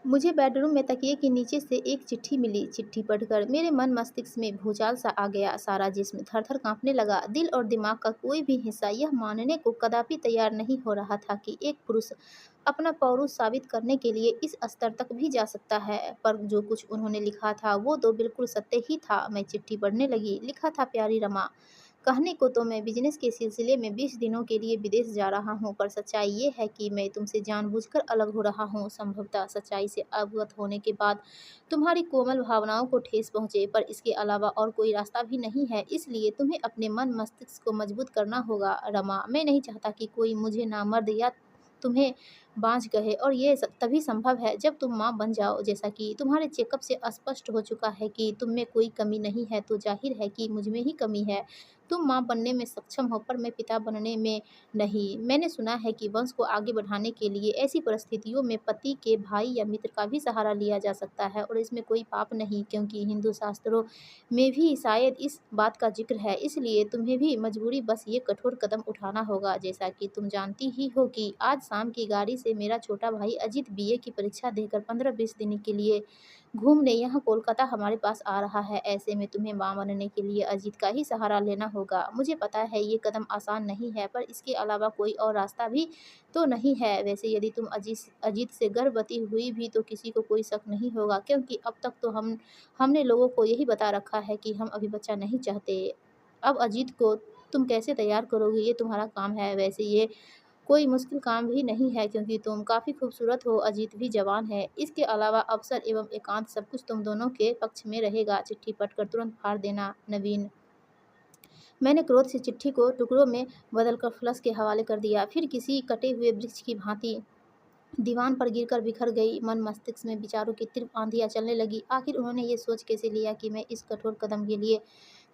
मुझे बेडरूम में तकिए के नीचे से एक चिट्ठी मिली। चिट्ठी पढ़कर मेरे मन मस्तिष्क में भूचाल सा आ गया। सारा जिस्म थर-थर काँपने लगा। दिल और दिमाग का कोई भी हिस्सा यह मानने को कदापि तैयार नहीं हो रहा था कि एक पुरुष अपना पौरुष साबित करने के लिए इस स्तर तक भी जा सकता है। पर जो कुछ उन्होंने लिखा था वो तो बिल्कुल सत्य ही था। मैं चिट्ठी पढ़ने लगी। लिखा था, प्यारी रमा, कहने को तो मैं बिज़नेस के सिलसिले में 20 दिनों के लिए विदेश जा रहा हूँ, पर सच्चाई ये है कि मैं तुमसे जानबूझकर अलग हो रहा हूँ। संभवतः सच्चाई से अवगत होने के बाद तुम्हारी कोमल भावनाओं को ठेस पहुँचे, पर इसके अलावा और कोई रास्ता भी नहीं है। इसलिए तुम्हें अपने मन मस्तिष्क को मजबूत करना होगा रमा। मैं नहीं चाहता कि कोई मुझे नामर्द या तुम्हें बाँझ कहे, और ये तभी संभव है जब तुम माँ बन जाओ। जैसा कि तुम्हारे चेकअप से स्पष्ट हो चुका है कि तुम में कोई कमी नहीं है, तो जाहिर है कि मुझ में ही कमी है। तुम माँ बनने में सक्षम हो, पर मैं पिता बनने में नहीं। मैंने सुना है कि वंश को आगे बढ़ाने के लिए ऐसी परिस्थितियों में पति के भाई या मित्र का भी सहारा लिया जा सकता है, और इसमें कोई पाप नहीं, क्योंकि हिंदू शास्त्रों में भी शायद इस बात का जिक्र है। इसलिए तुम्हें भी मजबूरी बस ये कठोर कदम उठाना होगा। जैसा कि तुम जानती ही हो कि आज शाम की गाड़ी से मेरा छोटा भाई अजित बीए की परीक्षा देकर 15-20 दिन के लिए घूमने यहाँ कोलकाता हमारे पास आ रहा है। ऐसे में तुम्हें माँ बनने के लिए अजीत का ही सहारा लेना होगा। मुझे पता है ये कदम आसान नहीं है, पर इसके अलावा कोई और रास्ता भी तो नहीं है। वैसे यदि तुम अजीत से गर्भवती हुई भी तो किसी को कोई शक नहीं होगा, क्योंकि अब तक तो हमने लोगों को यही बता रखा है कि हम अभी बच्चा नहीं चाहते। अब अजीत को तुम कैसे तैयार करोगे, ये तुम्हारा काम है। वैसे ये कोई मुश्किल काम भी नहीं है, क्योंकि तुम काफ़ी खूबसूरत हो, अजीत भी जवान है। इसके अलावा अवसर एवं एकांत सब कुछ तुम दोनों के पक्ष में रहेगा। चिट्ठी पढ़कर तुरंत फाड़ देना, नवीन। मैंने क्रोध से चिट्ठी को टुकड़ों में बदलकर फ्लश के हवाले कर दिया। फिर किसी कटे हुए वृक्ष की भांति दीवान पर गिरकर बिखर गई। मन मस्तिष्क में विचारों की तीव्र आंधियां चलने लगी। आखिर उन्होंने ये सोच कैसे लिया कि मैं इस कठोर कदम के लिए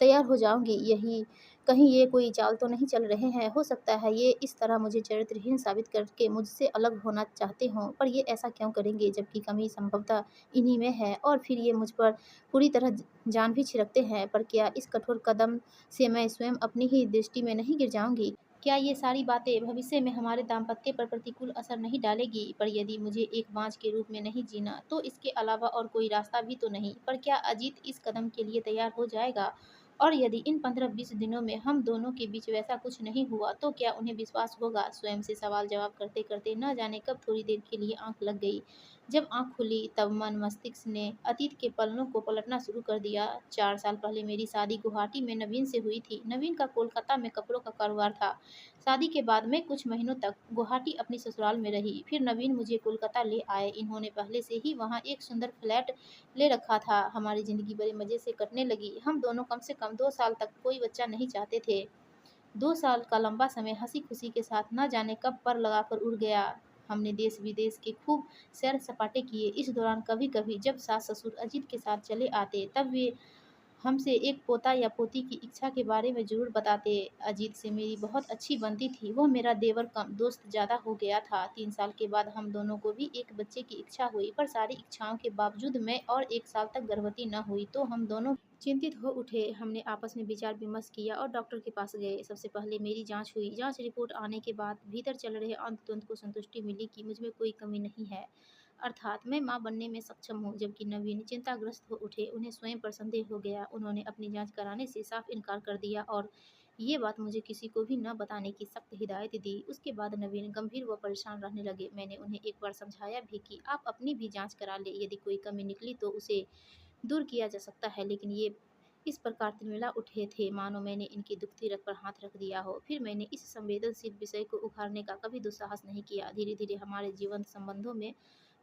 तैयार हो जाऊँगी? यही कहीं ये कोई चाल तो नहीं चल रहे हैं? हो सकता है ये इस तरह मुझे चरित्रहीन साबित करके मुझसे अलग होना चाहते हों, पर ये ऐसा क्यों करेंगे जबकि कमी संभवतः इन्हीं में है, और फिर ये मुझ पर पूरी तरह जान भी छिड़कते हैं। पर क्या इस कठोर कदम से मैं स्वयं अपनी ही दृष्टि में नहीं गिर जाऊँगी? क्या ये सारी बातें भविष्य में हमारे दाम्पत्य पर प्रतिकूल असर नहीं डालेगी? पर यदि मुझे एक बाँझ के रूप में नहीं जीना, तो इसके अलावा और कोई रास्ता भी तो नहीं। पर क्या अजीत इस कदम के लिए तैयार हो जाएगा? और यदि इन 15-20 दिनों में हम दोनों के बीच वैसा कुछ नहीं हुआ, तो क्या उन्हें विश्वास होगा? स्वयं से सवाल जवाब करते-करते न जाने कब थोड़ी देर के लिए आँख लग गई। जब आँख खुली तब मन मस्तिष्क ने अतीत के पन्नों को पलटना शुरू कर दिया। 4 साल पहले मेरी शादी गुवाहाटी में नवीन से हुई थी। नवीन का कोलकाता में कपड़ों का कारोबार था। शादी के बाद मैं कुछ महीनों तक गुवाहाटी अपनी ससुराल में रही। फिर नवीन मुझे कोलकाता ले आए। इन्होंने पहले से ही वहाँ एक सुंदर फ्लैट ले रखा था। हमारी ज़िंदगी बड़े मज़े से कटने लगी। हम दोनों कम से कम 2 साल तक कोई बच्चा नहीं चाहते थे। 2 साल का लंबा समय हँसी-खुशी के साथ न जाने कब पर लगाकर उड़ गया। हमने देश-विदेश के खूब सैर-सपाटे किए। इस दौरान कभी-कभी जब सास-ससुर अजीत के साथ चले आते, तब वे हमसे एक पोता या पोती की इच्छा के बारे में ज़रूर बताते। अजीत से मेरी बहुत अच्छी बनती थी। वह मेरा देवर कम दोस्त ज़्यादा हो गया था। 3 साल के बाद हम दोनों को भी एक बच्चे की इच्छा हुई, पर सारी इच्छाओं के बावजूद मैं और 1 साल तक गर्भवती न हुई, तो हम दोनों चिंतित हो उठे। हमने आपस में विचार-विमर्श किया और डॉक्टर के पास गए। सबसे पहले मेरी जाँच हुई। जाँच रिपोर्ट आने के बाद भीतर चल रहे अंतद्वंद को संतुष्टि मिली कि मुझ में कोई कमी नहीं है। अर्थात मैं माँ बनने में सक्षम हूँ। जबकि नवीन चिंताग्रस्त हो उठे। उन्हें स्वयं पर संदेह हो गया। उन्होंने अपनी जाँच कराने से साफ इनकार कर दिया और ये बात मुझे किसी को भी न बताने की सख्त हिदायत दी। उसके बाद नवीन गंभीर व परेशान रहने लगे। मैंने उन्हें एक बार समझाया भी कि आप अपनी भी जाँच करा लें। यदि कोई कमी निकली तो उसे दूर किया जा सकता है, लेकिन ये इस प्रकार तिलमिला उठे थे मानो मैंने इनकी दुखती रग पर हाथ रख दिया हो। फिर मैंने इस संवेदनशील विषय को उखाड़ने का कभी दुस्साहस नहीं किया। धीरे-धीरे हमारे जीवंत संबंधों में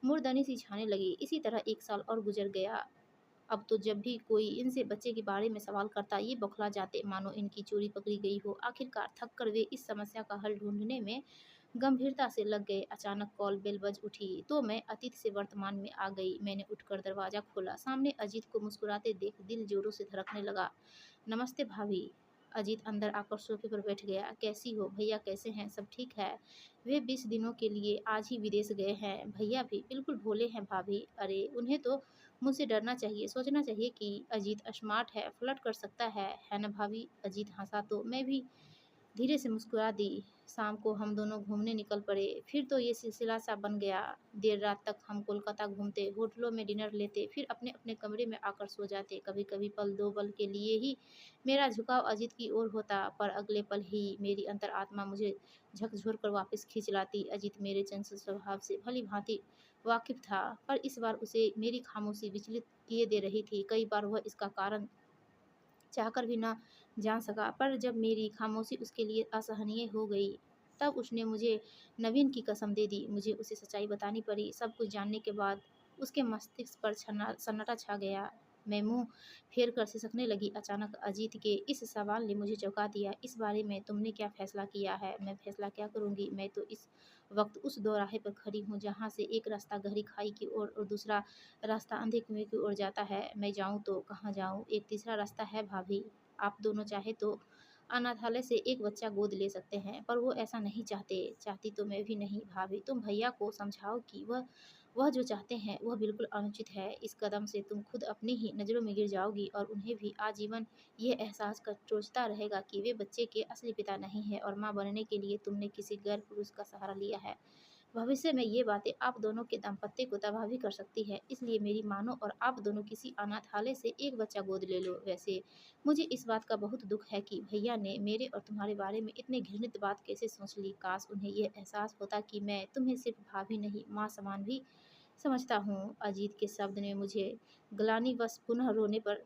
मुर्दानी सी छाने लगी। इसी तरह 1 साल और गुज़र गया। अब तो जब भी कोई इनसे बच्चे के बारे में सवाल करता, ये बौखला जाते मानो इनकी चोरी पकड़ी गई हो। आखिरकार थक कर वे इस समस्या का हल ढूँढने में गंभीरता से लग गए। अचानक कॉल बेल बज उठी, तो मैं अतीत से वर्तमान में आ गई। मैंने उठकर दरवाज़ा खोला। सामने अजीत को मुस्कुराते देख दिल जोरों से धड़कने लगा। नमस्ते भाभी। अजीत अंदर आकर सोफे पर बैठ गया। कैसी हो? भैया कैसे हैं? सब ठीक है? वे 20 दिनों के लिए आज ही विदेश गए हैं। भैया भी बिल्कुल भोले हैं भाभी। अरे उन्हें तो मुझसे डरना चाहिए, सोचना चाहिए कि अजीत स्मार्ट है, फ्लर्ट कर सकता है ना भाभी? अजीत हँसा तो मैं भी धीरे से मुस्कुरा दी। शाम को हम दोनों घूमने निकल पड़े। फिर तो ये सिलसिला सा बन गया। देर रात तक हम कोलकाता घूमते, होटलों में डिनर लेते, फिर अपने-अपने कमरे में आकर सो जाते। कभी-कभी पल दो पल के लिए ही मेरा झुकाव अजीत की ओर होता, पर अगले पल ही मेरी अंतरात्मा मुझे झकझोर कर वापस खींच लाती। अजीत मेरे चंचल स्वभाव से भली-भाँति वाकिफ़ था, पर इस बार उसे मेरी खामोशी विचलित किए दे रही थी। कई बार वह इसका कारण चाहकर भी ना जान सका, पर जब मेरी खामोशी उसके लिए असहनीय हो गई, तब उसने मुझे नवीन की कसम दे दी। मुझे उसे सच्चाई बतानी पड़ी। सब कुछ जानने के बाद उसके मस्तिष्क पर सन्नाटा छा गया। मैं मुँह फेर कर सिसकने लगी। अचानक अजीत के इस सवाल ने मुझे चौंका दिया। इस बारे में तुमने क्या फैसला किया है? मैं फैसला क्या करूँगी? मैं तो इस वक़्त उस दोराहे पर खड़ी हूँ, जहाँ से एक रास्ता गहरी खाई की ओर और दूसरा रास्ता अंधे कुएँ की ओर जाता है। मैं जाऊँ तो कहाँ जाऊँ? एक तीसरा रास्ता है भाभी। आप दोनों चाहे तो अनाथालय से एक बच्चा गोद ले सकते हैं, पर वो ऐसा नहीं चाहते। चाहती तो मैं भी नहीं भाभी। तुम भैया को समझाओ कि वह जो चाहते हैं वह बिल्कुल अनुचित है। इस कदम से तुम खुद अपनी ही नज़रों में गिर जाओगी और उन्हें भी आजीवन ये एहसास कर सोचता रहेगा कि वे बच्चे के असली पिता नहीं हैं और माँ बनने के लिए तुमने किसी गैर पुरुष का सहारा लिया है। भविष्य में ये बातें आप दोनों के दाम्पत्य को तबाह भी कर सकती है। इसलिए मेरी मानो और आप दोनों किसी अनाथालय से एक बच्चा गोद ले लो। वैसे मुझे इस बात का बहुत दुख है कि भैया ने मेरे और तुम्हारे बारे में इतने घृणित बात कैसे सोच ली। काश उन्हें यह एहसास होता कि मैं तुम्हें सिर्फ भाभी नहीं, माँ समान भी समझता हूँ। अजीत के शब्द ने मुझे ग्लानिवश पुनः रोने पर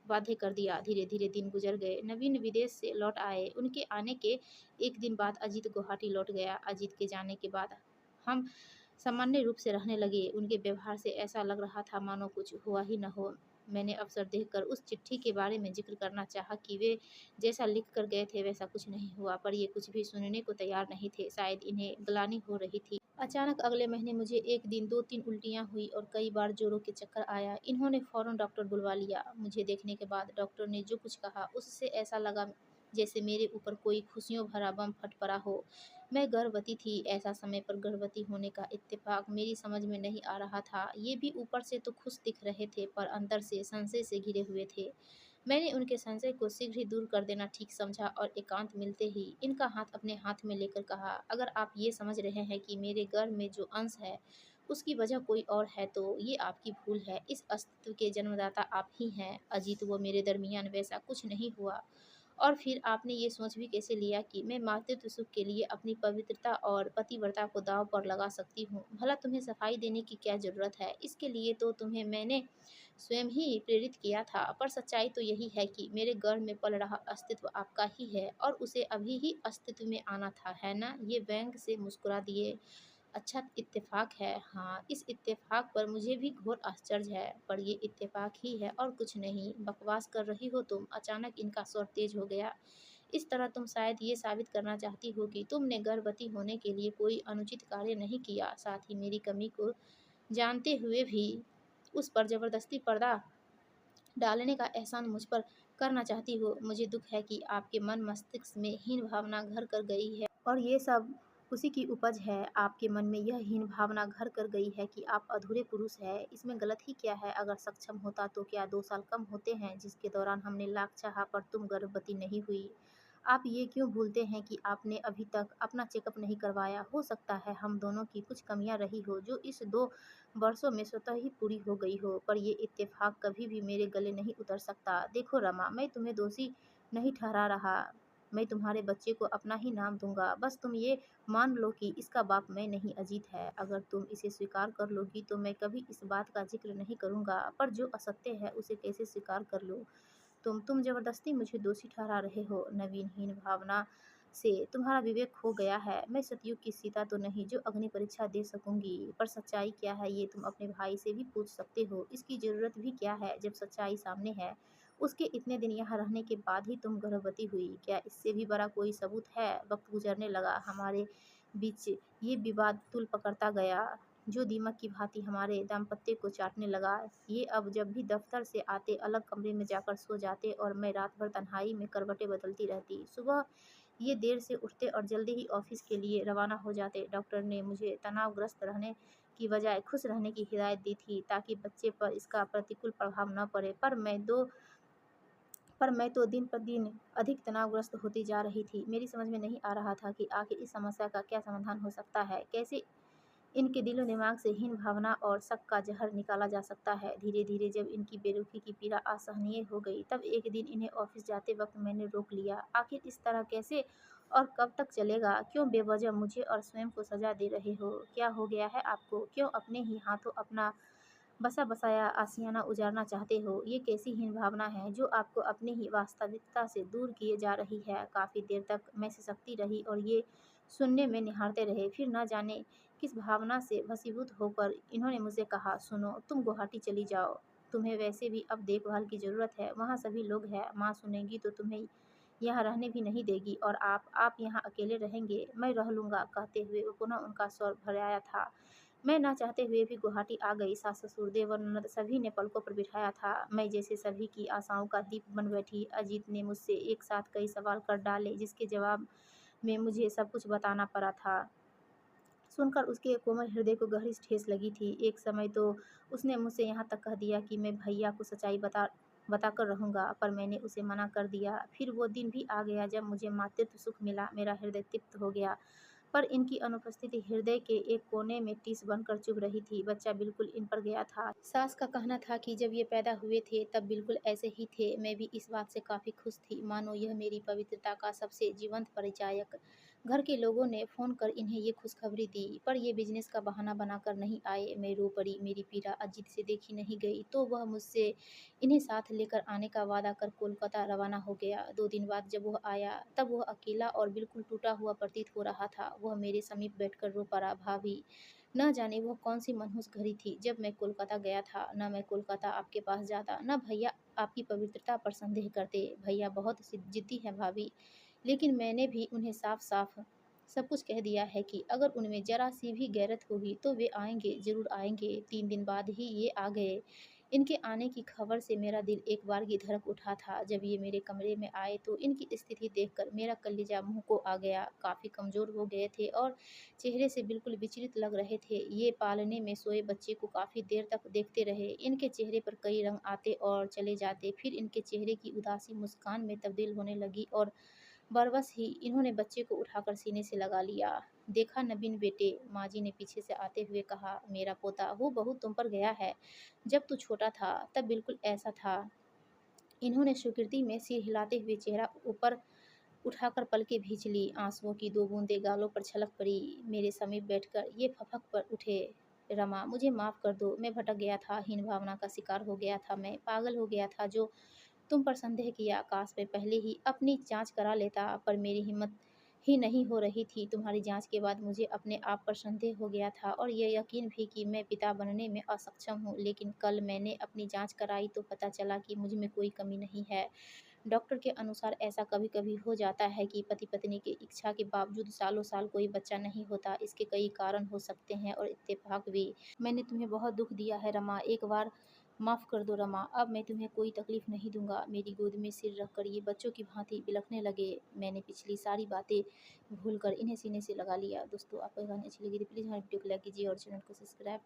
बाध्य कर दिया। धीरे-धीरे दिन गुजर गए। नवीन विदेश से लौट आए। उनके आने के एक दिन बाद अजीत गुवाहाटी लौट गया। अजीत के जाने के बाद हम सामान्य रूप से रहने लगे। उनके व्यवहार से ऐसा लग रहा था मानो कुछ हुआ ही न हो। मैंने अवसर देखकर उस चिट्ठी के बारे में ज़िक्र करना चाहा कि वे जैसा लिख कर गए थे वैसा कुछ नहीं हुआ, पर ये कुछ भी सुनने को तैयार नहीं थे। शायद इन्हें ग्लानि हो रही थी। अचानक अगले महीने मुझे एक दिन 2-3 उल्टियाँ हुई और कई बार जोरों के चक्कर आया। इन्होंने फ़ौरन डॉक्टर बुलवा लिया। मुझे देखने के बाद डॉक्टर ने जो कुछ कहा उससे ऐसा लगा जैसे मेरे ऊपर कोई खुशियों भरा बम फट पड़ा हो। मैं गर्भवती थी। ऐसा समय पर गर्भवती होने का इत्तेफ़ाक मेरी समझ में नहीं आ रहा था। ये भी ऊपर से तो खुश दिख रहे थे, पर अंदर से संशय से घिरे हुए थे। मैंने उनके संशय को शीघ्र ही दूर कर देना ठीक समझा और एकांत मिलते ही इनका हाथ अपने हाथ में लेकर कहा, अगर आप ये समझ रहे हैं कि मेरे गर्भ में जो अंश है उसकी वजह कोई और है तो ये आपकी भूल है। इस अस्तित्व के जन्मदाता आप ही हैं। अजीत, वो मेरे दरमियान वैसा कुछ नहीं हुआ। और फिर आपने ये सोच भी कैसे लिया कि मैं मातृत्व सुख के लिए अपनी पवित्रता और पतिव्रता को दांव पर लगा सकती हूँ? भला तुम्हें सफाई देने की क्या ज़रूरत है? इसके लिए तो तुम्हें मैंने स्वयं ही प्रेरित किया था। पर सच्चाई तो यही है कि मेरे गर्भ में पल रहा अस्तित्व आपका ही है और उसे अभी ही अस्तित्व में आना था, है ना? ये व्यंग से मुस्कुरा दिए। अच्छा इत्तेफ़ाक है। हाँ, इस इत्तेफ़ाक पर मुझे भी घोर आश्चर्य है, पर ये इत्तेफ़ाक ही है और कुछ नहीं। बकवास कर रही हो तुम। अचानक इनका स्वर तेज़ हो गया। इस तरह तुम शायद ये साबित करना चाहती हो कि तुमने गर्भवती होने के लिए कोई अनुचित कार्य नहीं किया। साथ ही मेरी कमी को जानते हुए भी उस पर ज़बरदस्ती पर्दा डालने का एहसान मुझ पर करना चाहती हो। मुझे दुःख है कि आपके मन मस्तिष्क में हीन भावना घर कर गई है और ये सब उसी की उपज है। आपके मन में यह हीन भावना घर कर गई है कि आप अधूरे पुरुष हैं। इसमें गलत ही क्या है? अगर सक्षम होता तो क्या 2 साल कम होते हैं जिसके दौरान हमने लाख चाहा पर तुम गर्भवती नहीं हुई? आप ये क्यों भूलते हैं कि आपने अभी तक अपना चेकअप नहीं करवाया? हो सकता है हम दोनों की कुछ कमियां रही हो जो इस 2 वर्षों में स्वतः ही पूरी हो गई हो, पर ये इत्तेफ़ाक कभी भी मेरे गले नहीं उतर सकता। देखो रमा, मैं तुम्हें दोषी नहीं ठहरा रहा। मैं तुम्हारे बच्चे को अपना ही नाम दूँगा। बस तुम ये मान लो कि इसका बाप मैं नहीं अजीत है। अगर तुम इसे स्वीकार कर लोगी तो मैं कभी इस बात का ज़िक्र नहीं करूँगा, पर जो असत्य है उसे कैसे स्वीकार कर लूँ? तुम ज़बरदस्ती मुझे दोषी ठहरा रहे हो। नवीनहीन भावना से तुम्हारा विवेक खो गया है। मैं सतयुग की सीता तो नहीं जो अग्नि परीक्षा दे सकूंगी, पर सच्चाई क्या है ये तुम अपने भाई से भी पूछ सकते हो। इसकी ज़रूरत भी क्या है जब सच्चाई सामने है? उसके इतने दिन यहाँ रहने के बाद ही तुम गर्भवती हुई। क्या इससे भी बड़ा कोई सबूत है? वक्त गुजरने लगा। हमारे बीच ये विवाद तूल पकड़ता गया, जो दीमक की भांति हमारे दाम्पत्य को चाटने लगा। ये अब जब भी दफ्तर से आते अलग कमरे में जाकर सो जाते और मैं रात भर तन्हाई में करवटें बदलती रहती। सुबह ये देर से उठते और जल्दी ही ऑफिस के लिए रवाना हो जाते। डॉक्टर ने मुझे तनावग्रस्त रहने की बजाय खुश रहने की हिदायत दी थी ताकि बच्चे पर इसका प्रतिकूल प्रभाव न पड़े। पर मैं 2 पर मैं तो दिन पर दिन अधिक तनावग्रस्त होती जा रही थी। मेरी समझ में नहीं आ रहा था कि आखिर इस समस्या का क्या समाधान हो सकता है। कैसे इनके दिलो-दिमाग से हीन भावना और शक का ज़हर निकाला जा सकता है। धीरे-धीरे जब इनकी बेरुखी की पीड़ा असहनीय हो गई, तब एक दिन इन्हें ऑफ़िस जाते वक़्त मैंने रोक लिया। आखिर इस तरह कैसे और कब तक चलेगा? क्यों बेवजह मुझे और स्वयं को सज़ा दे रहे हो? क्या हो गया है आपको? क्यों अपने ही हाथों अपना बसा-बसाया आशियाना उजाड़ना चाहते हो? ये कैसी हीन भावना है जो आपको अपनी ही वास्तविकता से दूर किए जा रही है? काफ़ी देर तक मैं सिसकती रही और ये सुनने में निहारते रहे। फिर न जाने किस भावना से वशीभूत होकर इन्होंने मुझसे कहा, सुनो, तुम गुवाहाटी चली जाओ। तुम्हें वैसे भी अब देखभाल की ज़रूरत है। वहाँ सभी लोग हैं। माँ सुनेगी तो तुम्हें यहाँ रहने भी नहीं देगी और आप यहाँ अकेले रहेंगे। मैं रह लूँगा। कहते हुए वो पुनः उनका स्वर भराया था। मैं ना चाहते हुए भी गुवाहाटी आ गई। सास-ससुर, देवर, ननद सभी ने पलकों पर बिठाया था। मैं जैसे सभी की आशाओं का दीप बन बैठी। अजीत ने मुझसे एक साथ कई सवाल कर डाले, जिसके जवाब में मुझे सब कुछ बताना पड़ा था। सुनकर उसके कोमल हृदय को गहरी ठेस लगी थी। एक समय तो उसने मुझसे यहाँ तक कह दिया कि मैं भैया को सच्चाई बताकर रहूँगा, पर मैंने उसे मना कर दिया। फिर वो दिन भी आ गया जब मुझे मातृत्व सुख मिला। मेरा हृदय तृप्त हो गया, पर इनकी अनुपस्थिति हृदय के एक कोने में टीस बनकर चुभ रही थी। बच्चा बिल्कुल इन पर गया था। सास का कहना था कि जब ये पैदा हुए थे तब बिल्कुल ऐसे ही थे। मैं भी इस बात से काफ़ी खुश थी, मानो यह मेरी पवित्रता का सबसे जीवंत परिचायक। घर के लोगों ने फ़ोन कर इन्हें ये खुशखबरी दी, पर ये बिजनेस का बहाना बनाकर नहीं आए। मैं रो पड़ी। मेरी पीड़ा अजीत से देखी नहीं गई तो वह मुझसे इन्हें साथ लेकर आने का वादा कर कोलकाता रवाना हो गया। 2 दिन बाद जब वह आया तब वह अकेला और बिल्कुल टूटा हुआ प्रतीत हो रहा था। वह मेरे समीप बैठकर रो पड़ा। भाभी, न जाने वह कौन-सी मनहूस घड़ी थी जब मैं कोलकाता गया था। न मैं कोलकाता आपके पास जाता, न भैया आपकी पवित्रता पर संदेह करते। भैया बहुत ज़िद्दी हैं भाभी, लेकिन मैंने भी उन्हें साफ-साफ सब कुछ कह दिया है कि अगर उनमें ज़रा-सी भी गैरत होगी तो वे आएँगे, ज़रूर आएँगे। 3 दिन बाद ही ये आ गए। इनके आने की खबर से मेरा दिल एक बार की धड़क उठा था। जब ये मेरे कमरे में आए तो इनकी स्थिति देखकर मेरा कलेजा मुँह को आ गया। काफ़ी कमज़ोर हो गए थे और चेहरे से बिल्कुल विचलित लग रहे थे। ये पालने में सोए बच्चे को काफ़ी देर तक देखते रहे। इनके चेहरे पर कई रंग आते और चले जाते, फिर इनके चेहरे की उदासी मुस्कान में तब्दील होने लगी और बरबस ही इन्होंने बच्चे को उठाकर सीने से लगा लिया। देखा नबीन बेटे, माँ जी ने पीछे से आते हुए कहा, मेरा पोता, वो बहू तुम पर गया है। जब तू छोटा था तब बिल्कुल ऐसा था। इन्होंने स्वीकृति में सिर हिलाते हुए चेहरा ऊपर उठाकर पलकें भींच ली। आंसुओं की 2 बूंदें गालों पर छलक पड़ी। मेरे समीप बैठकर ये फपक पर उठे, रमा, मुझे माफ़ कर दो। मैं भटक गया था, हीन भावना का शिकार हो गया था। मैं पागल हो गया था जो तुम पर संदेह किया। काश मैं पहले ही अपनी जाँच करा लेता, पर मेरी हिम्मत ही नहीं हो रही थी। तुम्हारी जाँच के बाद मुझे अपने आप पर संदेह हो गया था और ये यकीन भी कि मैं पिता बनने में असक्षम हूँ। लेकिन कल मैंने अपनी जाँच कराई तो पता चला कि मुझ में कोई कमी नहीं है। डॉक्टर के अनुसार ऐसा कभी-कभी हो जाता है कि पति-पत्नी की इच्छा के बावजूद सालों-साल कोई बच्चा नहीं होता। इसके कई कारण हो सकते हैं और इत्तेफाक भी। मैंने तुम्हें बहुत दुःख दिया है रमा, एक बार माफ़ कर दो रमा, अब मैं तुम्हें कोई तकलीफ़ नहीं दूँगा। मेरी गोद में सिर रखकर ये बच्चों की भाँति बिलखने लगे। मैंने पिछली सारी बातें भूलकर इन्हें सीने से लगा लिया। दोस्तों, आपको ये कहानी अच्छी लगी तो प्लीज़ हमारी वीडियो को लाइक कीजिए और चैनल को सब्सक्राइब